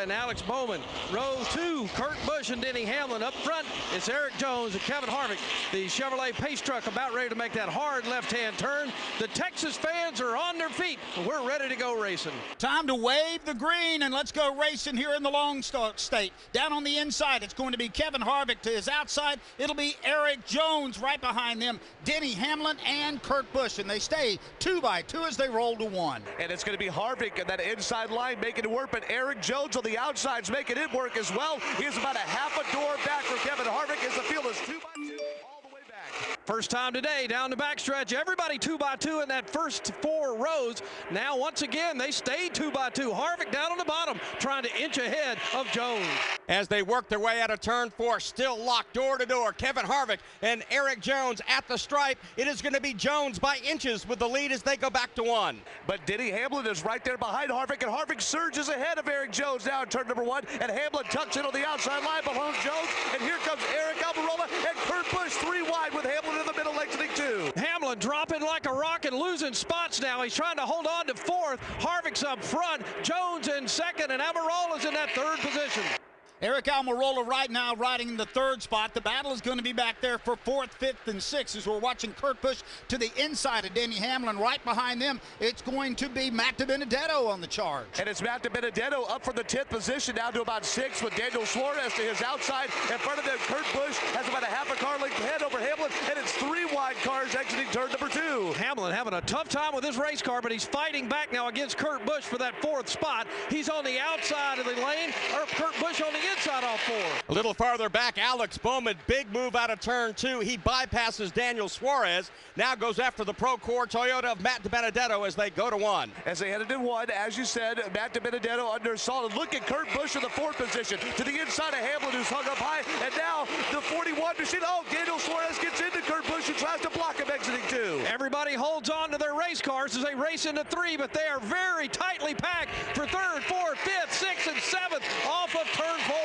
and Alex Bowman. Row 2, Kurt Busch and Denny Hamlin. Up front, it's Eric Jones and Kevin Harvick. The Chevrolet Pace truck about ready to make that hard left-hand turn. The Texas fans are on their feet. We're ready to go racing. Time to wave the green and let's go racing here in the Lone State. Down on the inside, it's going to be Kevin Harvick. To his outside, it'll be Eric Jones. Right behind them, Denny Hamlin and Kurt Busch. And they stay 2 by 2 as they roll to 1. And it's going to be Harvick in that inside line making it work, but Eric Jones on the outside's making it work as well. He is about a half a door back from Kevin Harvick as the field is 2 by 2 all the way back. First time today down the backstretch. Everybody 2 by 2 in that first 4 rows. Now once again they stayed 2 by 2. Harvick down on the bottom trying to inch ahead of Jones. As they work their way out of turn 4, still locked door to door. Kevin Harvick and Eric Jones at the stripe. It is going to be Jones by inches with the lead as they go back to 1. But Denny Hamlin is right there behind Harvick, and Harvick surges ahead of Eric Jones now in turn number 1, and Hamlin tucks in on the outside line behind Jones, and here comes Eric Almirola and Kurt Busch 3 wide with Hamlin in the middle exiting 2. Hamlin dropping like a rock and losing spots now. He's trying to hold on to 4th. Harvick's up front, Jones in 2nd, and Almirola's in that 3rd position. Eric Almirola right now riding in the 3rd spot. The battle is going to be back there for 4th, 5th, and 6th as we're watching Kurt Busch to the inside of Denny Hamlin. Right behind them, it's going to be Matt DiBenedetto on the charge. And it's Matt DiBenedetto up from the 10th position down to about 6th with Daniel Suarez to his outside. In front of them, Kurt Busch has about a half a car length ahead over Hamlin, and it's 3 wide cars exiting turn number 2. Hamlin having a tough time with his race car, but he's fighting back now against Kurt Busch for that 4th spot. He's on the outside of the lane, or Kurt Busch on the inside off 4. A little farther back, Alex Bowman, big move out of turn 2. He bypasses Daniel Suarez. Now goes after the Procore Toyota of Matt DiBenedetto as they go to 1. As they headed to 1, as you said, Matt DiBenedetto under solid. Look at Kurt Busch in the 4th position to the inside of Hamlin, who's hung up high. And now the 41 machine. Oh, Daniel Suarez gets into Kurt Busch and tries to block him exiting 2. Everybody holds on to their race cars as they race into 3, but they are very tightly packed for 3rd, 4th, 5th, 6th, and 7th off of turn 4.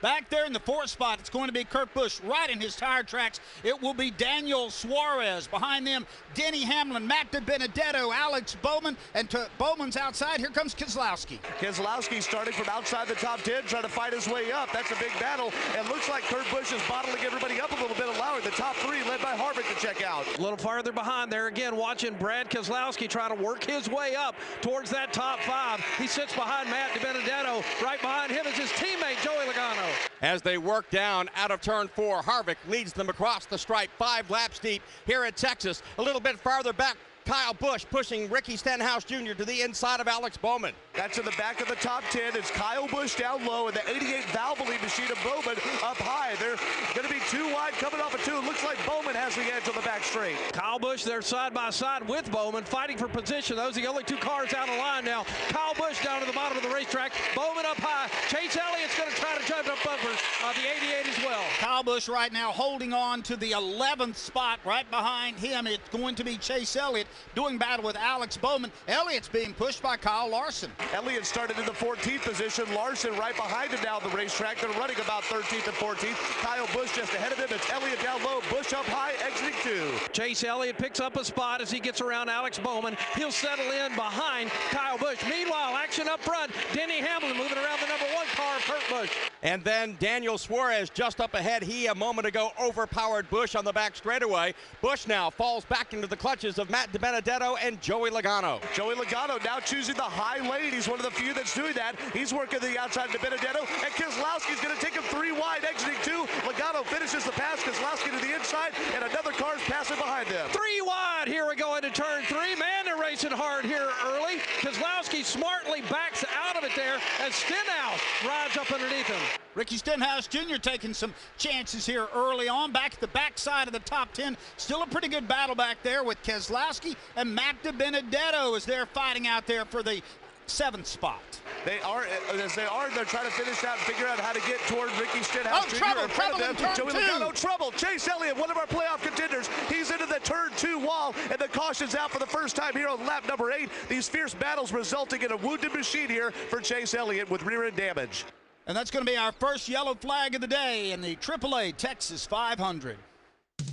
Back there in the 4th spot, it's going to be Kurt Busch. Right in his tire tracks, it will be Daniel Suarez. Behind them, Denny Hamlin, Matt DiBenedetto, Alex Bowman, and to Bowman's outside, here comes Keselowski. Keselowski starting from outside the top 10, trying to fight his way up. That's a big battle, and looks like Kurt Busch is bottling everybody up a little bit, allowing the top 3 led by Harvick to check out. A little farther behind there again, watching Brad Keselowski try to work his way up towards that top 5. He sits behind Matt DiBenedetto. Right behind him is his teammate, Joey Logano. As they work down out of turn 4, Harvick leads them across the stripe 5 laps deep here at Texas. A little bit farther back, Kyle Busch pushing Ricky Stenhouse Jr. to the inside of Alex Bowman. That's in the back of the top 10. It's Kyle Busch down low and the 88 Valvoline machine of Bowman up high. They're going to be 2 wide coming off of 2. It looks like Bowman has the edge on the back straight. Kyle Busch there side by side with Bowman, fighting for position. Those are the only 2 cars out of line now. Kyle Busch down to the bottom of the racetrack. Bowman up high. Chase Elliott's going to try to jump up bumpers the 88 as well. Kyle Busch right now holding on to the 11th spot. Right behind him, it's going to be Chase Elliott doing battle with Alex Bowman. Elliott's being pushed by Kyle Larson. Elliott started in the 14th position. Larson right behind him now on the racetrack. They're running about 13th and 14th. Kyle Busch just ahead of him. It's Elliott down low. Busch up high, exiting 2. Chase Elliott picks up a spot as he gets around Alex Bowman. He'll settle in behind Kyle Busch. Meanwhile, action up front. Denny Hamlin moving around the number 1 car of Kurt Busch. And then Daniel Suarez just up ahead. He a moment ago overpowered Busch on the back straightaway. Busch now falls back into the clutches of Matt DiBenedetto and Joey Logano. Joey Logano now choosing the high lane. He's one of the few that's doing that. He's working the outside of DiBenedetto, and Keselowski's going to take him 3 wide, exiting 2. Logano finishes the pass. Keselowski to the inside, and another car's passing behind them. 3 wide. Here we go into turn 3. Man, they're racing hard here early. Keselowski smartly backs out of it there as Stenhouse rides up underneath him. Ricky Stenhouse Jr. taking some chances here early on. Back at the backside of the top 10. Still a pretty good battle back there with Keselowski and Matt DiBenedetto as they're fighting out there for the 7th spot. They are, they're trying to finish out and figure out how to get toward Ricky Stenhouse Jr. Trouble in turn Joey 2. Logano, trouble. Chase Elliott, one of our playoff contenders. He's into the turn 2 wall, and the caution's out for the first time here on lap number 8. These fierce battles resulting in a wounded machine here for Chase Elliott with rear end damage. And that's going to be our first yellow flag of the day in the AAA Texas 500.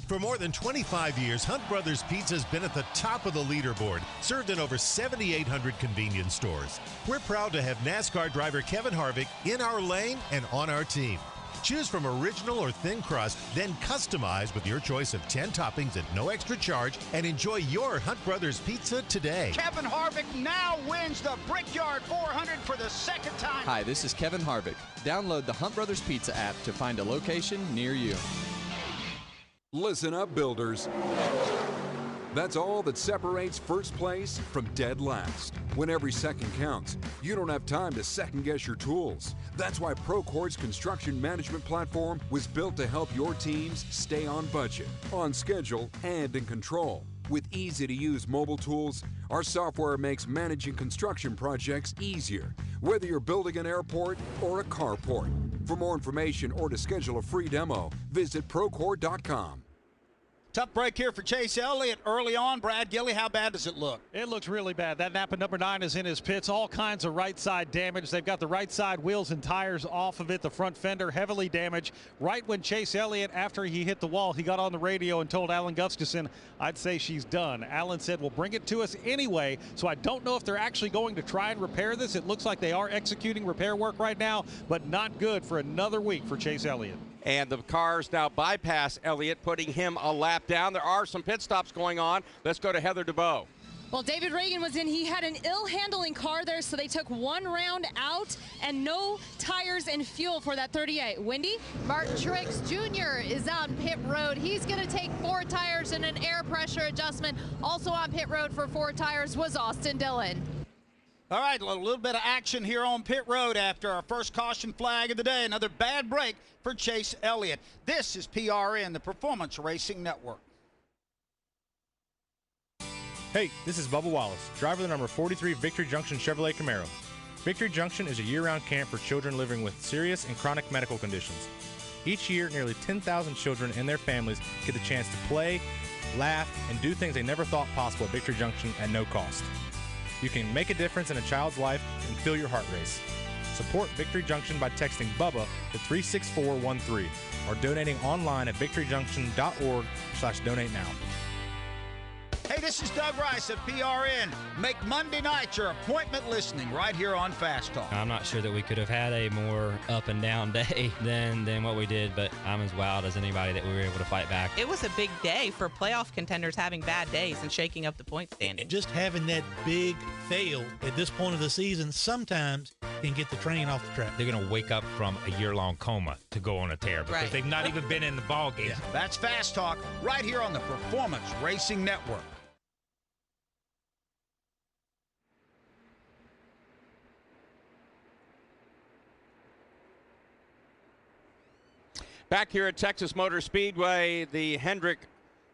For more than 25 years, Hunt Brothers Pizza has been at the top of the leaderboard, served in over 7,800 convenience stores. We're proud to have NASCAR driver Kevin Harvick in our lane and on our team. Choose from original or thin crust, then customize with your choice of 10 toppings at no extra charge, and enjoy your Hunt Brothers Pizza today. Kevin Harvick now wins the Brickyard 400 for the second time. Hi, this is Kevin Harvick. Download the Hunt Brothers Pizza app to find a location near you. Listen up, builders. That's all that separates first place from dead last. When every second counts, you don't have time to second-guess your tools. That's why Procord's construction management platform was built to help your teams stay on budget, on schedule, and in control. With easy-to-use mobile tools, our software makes managing construction projects easier, whether you're building an airport or a carport. For more information or to schedule a free demo, visit Procord.com. Tough break here for Chase Elliott early on. Brad Gilly, how bad does it look? It looks really bad. That Napa number 9 is in his pits. All kinds of right side damage. They've got the right side wheels and tires off of it. The front fender heavily damaged. Right when Chase Elliott, after he hit the wall, he got on the radio and told Alan Gustafson, I'd say she's done. Alan said, well, bring it to us anyway. So I don't know if they're actually going to try and repair this. It looks like they are executing repair work right now, but not good for another week for Chase Elliott. And the cars now bypass Elliott, putting him a lap down. There are some pit stops going on. Let's go to Heather DeBow. Well, David Reagan was in. He had an ill-handling car there, so they took one round out and no tires and fuel for that 38. Wendy? Martin Truex Jr. is on pit road. He's going to take 4 tires and an air pressure adjustment. Also on pit road for 4 tires was Austin Dillon. All right, a little bit of action here on pit road after our first caution flag of the day. Another bad break for Chase Elliott. This is PRN, the Performance Racing Network. Hey, this is Bubba Wallace, driver of the number 43 Victory Junction Chevrolet Camaro. Victory Junction is a year-round camp for children living with serious and chronic medical conditions. Each year, nearly 10,000 children and their families get the chance to play, laugh, and do things they never thought possible at Victory Junction at no cost. You can make a difference in a child's life and feel your heart race. Support Victory Junction by texting BUBBA to 36413 or donating online at victoryjunction.org/donate now. Hey, this is Doug Rice of PRN. Make Monday night your appointment listening right here on Fast Talk. I'm not sure that we could have had a more up and down day than what we did, but I'm as wild as anybody that we were able to fight back. It was a big day for playoff contenders having bad days and shaking up the point standing. Just having that big fail at this point of the season sometimes can get the train off the track. They're going to wake up from a year-long coma to go on a tear because they've not even been in the ball game. Yeah, that's Fast Talk right here on the Performance Racing Network. Back here at Texas Motor Speedway, the Hendrick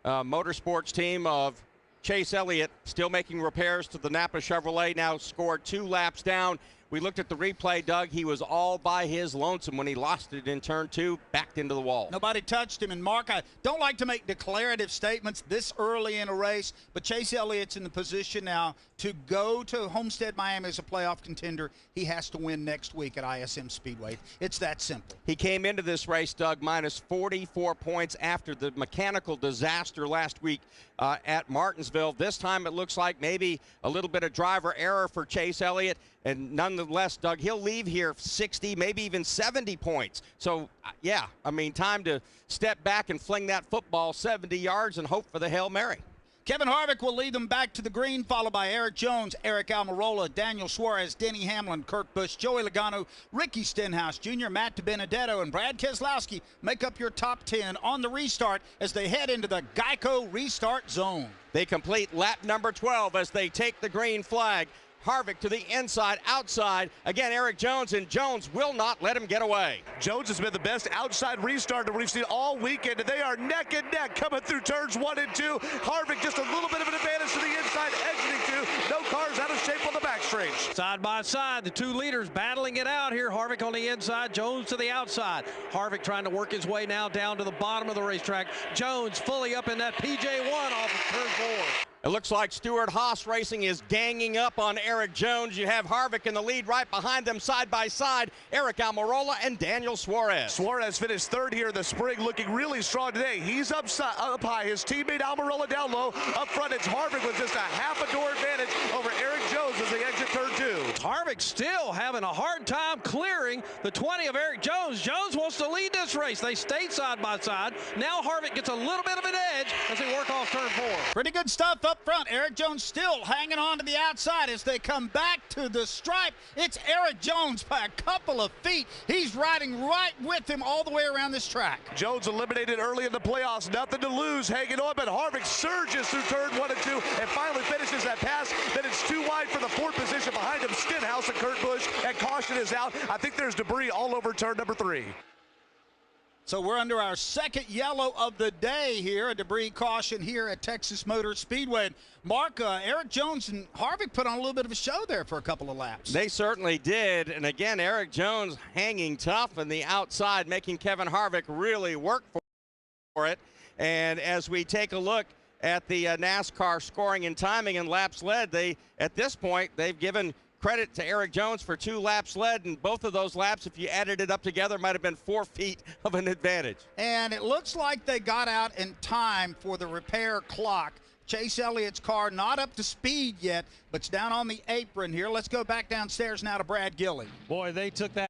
Motorsports team of Chase Elliott still making repairs to the Napa Chevrolet, now scored 2 laps down. We looked at the replay, Doug. He was all by his lonesome when he lost it in turn 2, backed into the wall. Nobody touched him. And, Mark, I don't like to make declarative statements this early in a race, but Chase Elliott's in the position now to go to Homestead, Miami as a playoff contender. He has to win next week at ISM Speedway. It's that simple. He came into this race, Doug, minus 44 points after the mechanical disaster last week at Martinsville. This time it looks like maybe a little bit of driver error for Chase Elliott. And nonetheless, Doug, he'll leave here 60, maybe even 70 points. So, yeah, I mean, time to step back and fling that football 70 yards and hope for the Hail Mary. Kevin Harvick will lead them back to the green, followed by Eric Jones, Eric Almirola, Daniel Suarez, Denny Hamlin, Kurt Busch, Joey Logano, Ricky Stenhouse Jr., Matt DiBenedetto, and Brad Keselowski make up your top 10 on the restart as they head into the Geico restart zone. They complete lap number 12 as they take the green flag. Harvick to the inside, outside. Again, Eric Jones, and Jones will not let him get away. Jones has been the best outside restarter we've seen all weekend, and they are neck and neck coming through turns 1 and 2. Harvick just a little bit of an advantage to the inside, exiting 2. No cars out of shape on the backstretch. Side by side, the 2 leaders battling it out here. Harvick on the inside, Jones to the outside. Harvick trying to work his way now down to the bottom of the racetrack. Jones fully up in that PJ1 off of turn 4. It looks like Stuart Haas Racing is ganging up on Eric Jones. You have Harvick in the lead right behind them side by side. Eric Almirola and Daniel Suarez. Suarez finished third here in the spring, looking really strong today. He's up high. His teammate Almirola down low. Up front, it's Harvick with just a half a door advantage over Eric Jones as they exit turn 2. Harvick still having a hard time clearing the 20 of Eric Jones. Jones wants to lead this race. They stayed side by side. Now Harvick gets a little bit of an edge as they work off turn 4. Pretty good stuff up front. Eric Jones still hanging on to the outside as they come back to the stripe. It's Eric Jones by a couple of feet. He's riding right with him all the way around this track. Jones eliminated early in the playoffs. Nothing to lose, hanging on, but Harvick surges through turn 1 and 2 and finally finishes that pass. Then it's too wide for the 4th position behind him. Stenhouse and Kurt Busch, and caution is out. I think there's debris all over turn number 3. So we're under our second yellow of the day here, a debris caution here at Texas Motor Speedway. Mark, Eric Jones and Harvick put on a little bit of a show there for a couple of laps. They certainly did. And again, Eric Jones hanging tough on the outside, making Kevin Harvick really work for it. And as we take a look at the NASCAR scoring and timing and laps led, at this point, they've given credit to Eric Jones for 2 laps led, and both of those laps, if you added it up together, might have been 4 feet of an advantage. And it looks like they got out in time for the repair clock. Chase Elliott's car not up to speed yet, but it's down on the apron here. Let's go back downstairs now to Brad Gilly. Boy, they took that